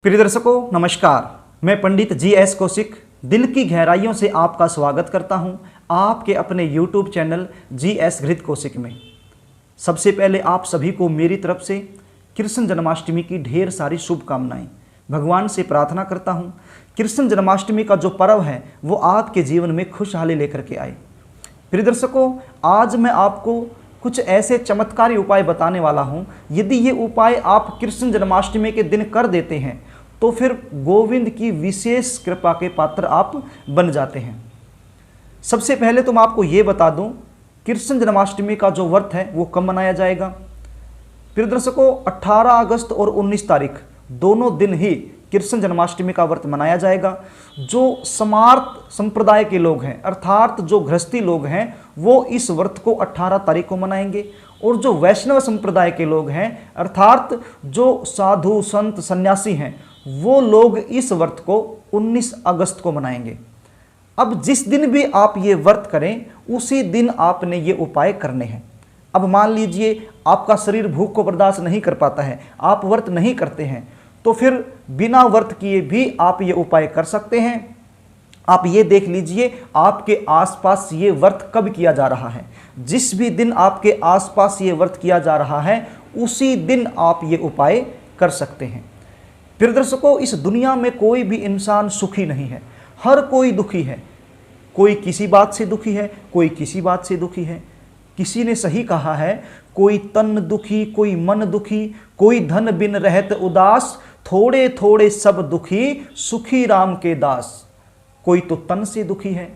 प्रिय दर्शकों नमस्कार। मैं पंडित जी.एस. कौशिक दिल की गहराइयों से आपका स्वागत करता हूं आपके अपने YouTube चैनल जी.एस. घृत कौशिक में। सबसे पहले आप सभी को मेरी तरफ से कृष्ण जन्माष्टमी की ढेर सारी शुभकामनाएं। भगवान से प्रार्थना करता हूं कृष्ण जन्माष्टमी का जो पर्व है वो आपके जीवन में खुशहाली लेकर के आए। प्रिय दर्शकों, आज मैं आपको कुछ ऐसे चमत्कारी उपाय बताने वाला हूं। यदि ये उपाय आप कृष्ण जन्माष्टमी के दिन कर देते हैं तो फिर गोविंद की विशेष कृपा के पात्र आप बन जाते हैं। सबसे पहले तो मैं आपको ये बता दूं कृष्ण जन्माष्टमी का जो व्रत है वो कब मनाया जाएगा। प्रिय दर्शकों, 18 अगस्त और 19 तारीख दोनों दिन ही कृष्ण जन्माष्टमी का व्रत मनाया जाएगा। जो समार्त संप्रदाय के लोग हैं अर्थात जो गृहस्थी लोग हैं वो इस व्रत को 18 तारीख को मनाएंगे, और जो वैष्णव संप्रदाय के लोग हैं अर्थात जो साधु संत सन्यासी हैं वो लोग इस व्रत को 19 अगस्त को मनाएंगे। अब जिस दिन भी आप ये व्रत करें उसी दिन आपने ये उपाय करने हैं। अब मान लीजिए आपका शरीर भूख को बर्दाश्त नहीं कर पाता है, आप व्रत नहीं करते हैं, तो फिर बिना व्रत किए भी आप ये उपाय कर सकते हैं। आप ये देख लीजिए आपके आसपास ये व्रत कब किया जा रहा है। जिस भी दिन आपके आसपास ये व्रत किया जा रहा है उसी दिन आप ये उपाय कर सकते हैं। प्रिय दर्शकों, इस दुनिया में कोई भी इंसान सुखी नहीं है, हर कोई दुखी है। कोई किसी बात से दुखी है, कोई किसी बात से दुखी है। किसी ने सही कहा है, कोई तन दुखी कोई मन दुखी, कोई धन बिन रहत उदास, थोड़े थोड़े सब दुखी सुखी राम के दास। कोई तो तन से दुखी है,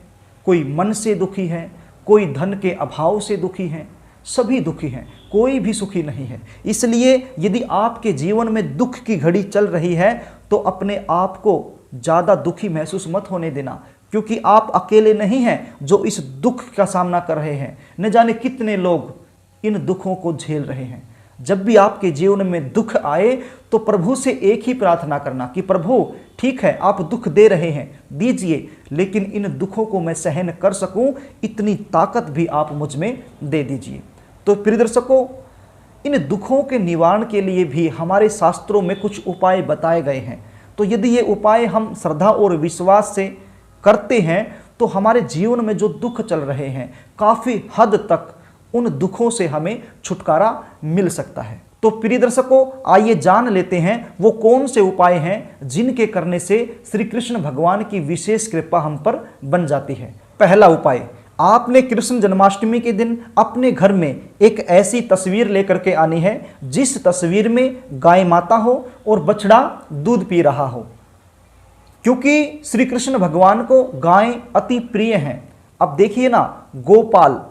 कोई मन से दुखी है, कोई धन के अभाव से दुखी है। सभी दुखी हैं, कोई भी सुखी नहीं है। इसलिए यदि आपके जीवन में दुख की घड़ी चल रही है तो अपने आप को ज़्यादा दुखी महसूस मत होने देना, क्योंकि आप अकेले नहीं हैं जो इस दुख का सामना कर रहे हैं। न जाने कितने लोग इन दुखों को झेल रहे हैं। जब भी आपके जीवन में दुख आए तो प्रभु से एक ही प्रार्थना करना कि प्रभु ठीक है आप दुख दे रहे हैं दीजिए, लेकिन इन दुखों को मैं सहन कर सकूं इतनी ताकत भी आप मुझ में दे दीजिए। तो प्रिय दर्शकों, इन दुखों के निवारण के लिए भी हमारे शास्त्रों में कुछ उपाय बताए गए हैं। तो यदि ये उपाय हम श्रद्धा और विश्वास से करते हैं तो हमारे जीवन में जो दुख चल रहे हैं काफ़ी हद तक उन दुखों से हमें छुटकारा मिल सकता है। तो प्रिय दर्शकों, आइए जान लेते हैं वो कौन से उपाय हैं जिनके करने से श्री कृष्ण भगवान की विशेष कृपा हम पर बन जाती है। पहला उपाय, आपने कृष्ण जन्माष्टमी के दिन अपने घर में एक ऐसी तस्वीर लेकर के आनी है जिस तस्वीर में गाय माता हो और बछड़ा दूध पी रहा हो, क्योंकि श्री कृष्ण भगवान को गाय अति प्रिय हैं। अब देखिए ना, गोपाल,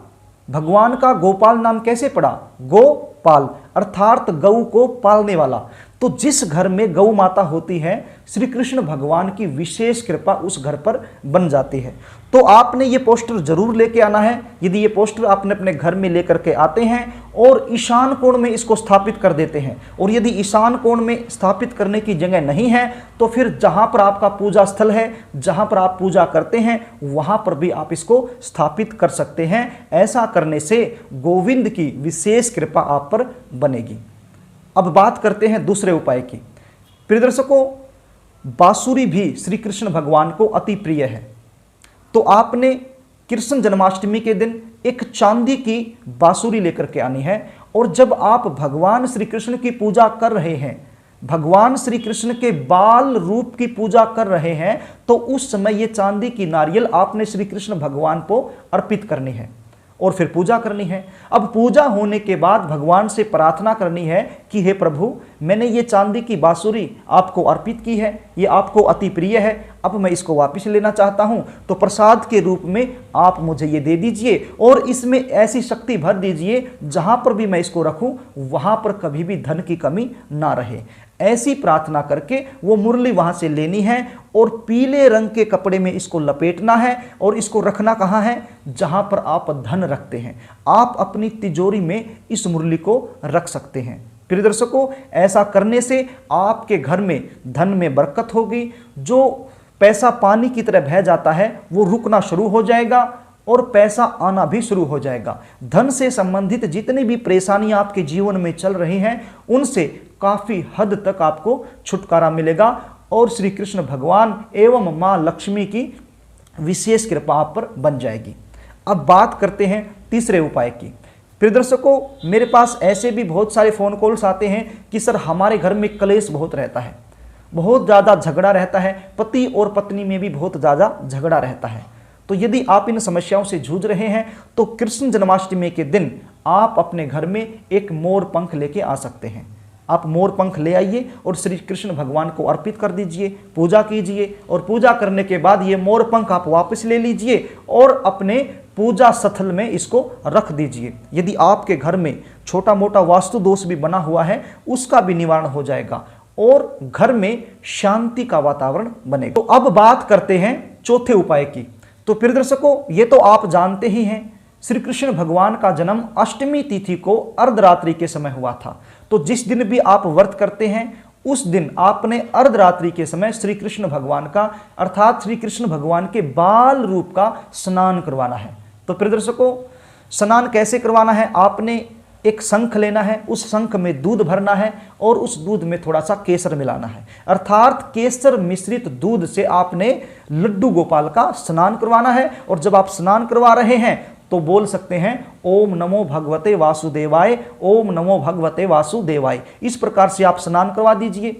भगवान का गोपाल नाम कैसे पड़ा? गोपाल अर्थात गऊ को पालने वाला। तो जिस घर में गौ माता होती है श्री कृष्ण भगवान की विशेष कृपा उस घर पर बन जाती है। तो आपने ये पोस्टर जरूर लेके आना है। यदि ये पोस्टर आपने अपने घर में लेकर के आते हैं और ईशान कोण में इसको स्थापित कर देते हैं, और यदि ईशान कोण में स्थापित करने की जगह नहीं है तो फिर जहां पर आपका पूजा स्थल है, जहां पर आप पूजा करते हैं वहां पर भी आप इसको स्थापित कर सकते हैं। ऐसा करने से गोविंद की विशेष कृपा आप पर बनेगी। अब बात करते हैं दूसरे उपाय की। प्रिय दर्शकों, बांसुरी भी श्री कृष्ण भगवान को अति प्रिय है। तो आपने कृष्ण जन्माष्टमी के दिन एक चांदी की बांसुरी लेकर के आनी है, और जब आप भगवान श्री कृष्ण की पूजा कर रहे हैं, भगवान श्री कृष्ण के बाल रूप की पूजा कर रहे हैं, तो उस समय ये चांदी की नारियल आपने श्री कृष्ण भगवान को अर्पित करनी है और फिर पूजा करनी है। अब पूजा होने के बाद भगवान से प्रार्थना करनी है कि हे प्रभु, मैंने ये चांदी की बांसुरी आपको अर्पित की है, ये आपको अति प्रिय है, अब मैं इसको वापस लेना चाहता हूँ, तो प्रसाद के रूप में आप मुझे ये दे दीजिए और इसमें ऐसी शक्ति भर दीजिए जहाँ पर भी मैं इसको रखूँ वहाँ पर कभी भी धन की कमी ना रहे। ऐसी प्रार्थना करके वो मुरली वहाँ से लेनी है और पीले रंग के कपड़े में इसको लपेटना है, और इसको रखना कहाँ है? जहाँ पर आप धन रखते हैं। आप अपनी तिजोरी में इस मुरली को रख सकते हैं। प्रिय दर्शकों, ऐसा करने से आपके घर में धन में बरकत होगी। जो पैसा पानी की तरह बह जाता है वो रुकना शुरू हो जाएगा और पैसा आना भी शुरू हो जाएगा। धन से संबंधित जितनी भी परेशानियां आपके जीवन में चल रही हैं उनसे काफ़ी हद तक आपको छुटकारा मिलेगा और श्री कृष्ण भगवान एवं माँ लक्ष्मी की विशेष कृपा आप पर बन जाएगी। अब बात करते हैं तीसरे उपाय की। प्रिय दर्शकों, मेरे पास ऐसे भी बहुत सारे फ़ोन कॉल्स आते हैं कि सर हमारे घर में क्लेश बहुत रहता है, बहुत ज़्यादा झगड़ा रहता है, पति और पत्नी में भी बहुत ज़्यादा झगड़ा रहता है। तो यदि आप इन समस्याओं से जूझ रहे हैं तो कृष्ण जन्माष्टमी के दिन आप अपने घर में एक मोर पंख लेके आ सकते हैं। आप मोर पंख ले आइए और श्री कृष्ण भगवान को अर्पित कर दीजिए, पूजा कीजिए और पूजा करने के बाद ये मोर पंख आप वापस ले लीजिए और अपने पूजा स्थल में इसको रख दीजिए। यदि आपके घर में छोटा मोटा वास्तु दोष भी बना हुआ है उसका भी निवारण हो जाएगा और घर में शांति का वातावरण बनेगा। तो अब बात करते हैं चौथे उपाय की। तो प्रिय दर्शकों, ये तो आप जानते ही हैं, श्री कृष्ण भगवान का जन्म अष्टमी तिथि को अर्धरात्रि के समय हुआ था। तो जिस दिन भी आप व्रत करते हैं उस दिन आपने अर्धरात्रि के समय श्री कृष्ण भगवान का अर्थात श्री कृष्ण भगवान के बाल रूप का स्नान करवाना है। तो प्रिय दर्शकों, स्नान कैसे करवाना है? आपने एक शंख लेना है, उस शंख में दूध भरना है और उस दूध में थोड़ा सा केसर मिलाना है, अर्थात केसर मिश्रित दूध से आपने लड्डू गोपाल का स्नान करवाना है। और जब आप स्नान करवा रहे हैं तो बोल सकते हैं ओम नमो भगवते वासुदेवाय, ओम नमो भगवते वासुदेवाय। इस प्रकार से आप स्नान करवा दीजिए।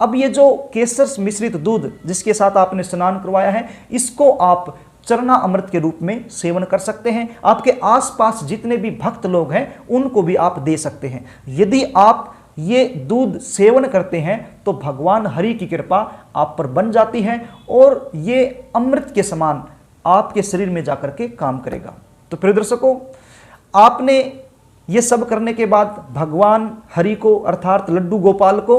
अब ये जो केसर मिश्रित दूध जिसके साथ आपने स्नान करवाया है इसको आप चरना अमृत के रूप में सेवन कर सकते हैं। आपके आसपास जितने भी भक्त लोग हैं उनको भी आप दे सकते हैं। यदि आप ये दूध सेवन करते हैं तो भगवान हरि की कृपा आप पर बन जाती है और ये अमृत के समान आपके शरीर में जाकर के काम करेगा। तो प्रिय दर्शकों, आपने ये सब करने के बाद भगवान हरि को अर्थात लड्डू गोपाल को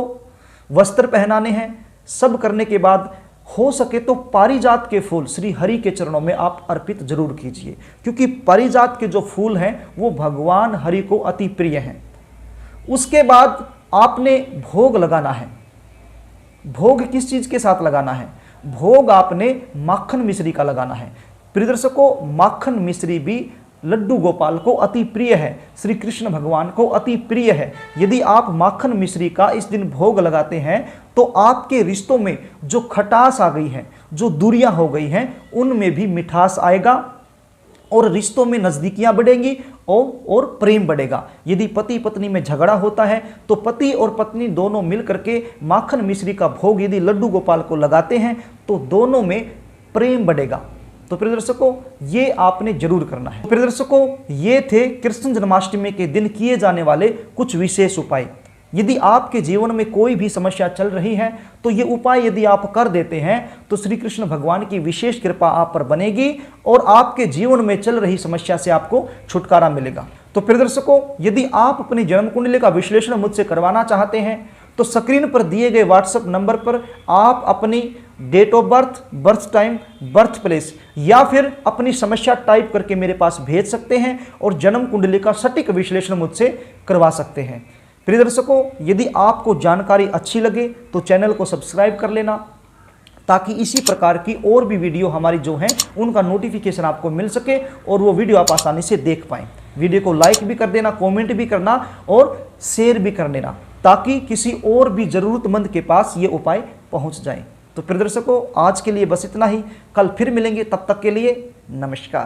वस्त्र पहनाने हैं। सब करने के बाद हो सके तो पारिजात के फूल श्री हरि के चरणों में आप अर्पित जरूर कीजिए, क्योंकि पारिजात के जो फूल हैं वो भगवान हरि को अति प्रिय हैं। उसके बाद आपने भोग लगाना है। भोग किस चीज के साथ लगाना है? भोग आपने माखन मिश्री का लगाना है। प्रिय दर्शकों, माखन मिश्री भी लड्डू गोपाल को अति प्रिय है, श्री कृष्ण भगवान को अति प्रिय है। यदि आप माखन मिश्री का इस दिन भोग लगाते हैं तो आपके रिश्तों में जो खटास आ गई है, जो दूरियां हो गई हैं, उनमें भी मिठास आएगा और रिश्तों में नजदीकियां बढ़ेंगी और प्रेम बढ़ेगा। यदि पति पत्नी में झगड़ा होता है तो पति और पत्नी दोनों मिलकर के माखन मिश्री का भोग यदि लड्डू गोपाल को लगाते हैं तो दोनों में प्रेम बढ़ेगा। तो प्रिय दर्शकों, ये आपने जरूर करना है। प्रिय दर्शकों, ये थे कृष्ण जन्माष्टमी के दिन किए जाने वाले कुछ विशेष उपाय। यदि आपके जीवन में कोई भी समस्या चल रही है तो ये उपाय यदि आप कर देते हैं तो श्री कृष्ण भगवान की विशेष कृपा आप पर बनेगी और आपके जीवन में चल रही समस्या से आपको छुटकारा मिलेगा। तो प्रिय दर्शकों, यदि आप अपनी जन्म कुंडली का विश्लेषण मुझसे करवाना चाहते हैं तो स्क्रीन पर दिए गए व्हाट्सएप नंबर पर आप अपनी date of birth, birth time, birth place या फिर अपनी समस्या टाइप करके मेरे पास भेज सकते हैं और जन्म कुंडली का सटीक विश्लेषण मुझसे करवा सकते हैं। प्रिय दर्शकों, यदि आपको जानकारी अच्छी लगे तो चैनल को सब्सक्राइब कर लेना ताकि इसी प्रकार की और भी वीडियो हमारी जो हैं उनका नोटिफिकेशन आपको मिल सके और वो वीडियो आप आसानी से देख पाएँ। वीडियो को लाइक भी कर देना, कमेंट भी करना और शेयर भी कर देना ताकि किसी और भी ज़रूरतमंद के पास ये उपाय पहुंच जाए। तो प्रिय दर्शकों, आज के लिए बस इतना ही। कल फिर मिलेंगे, तब तक के लिए नमस्कार।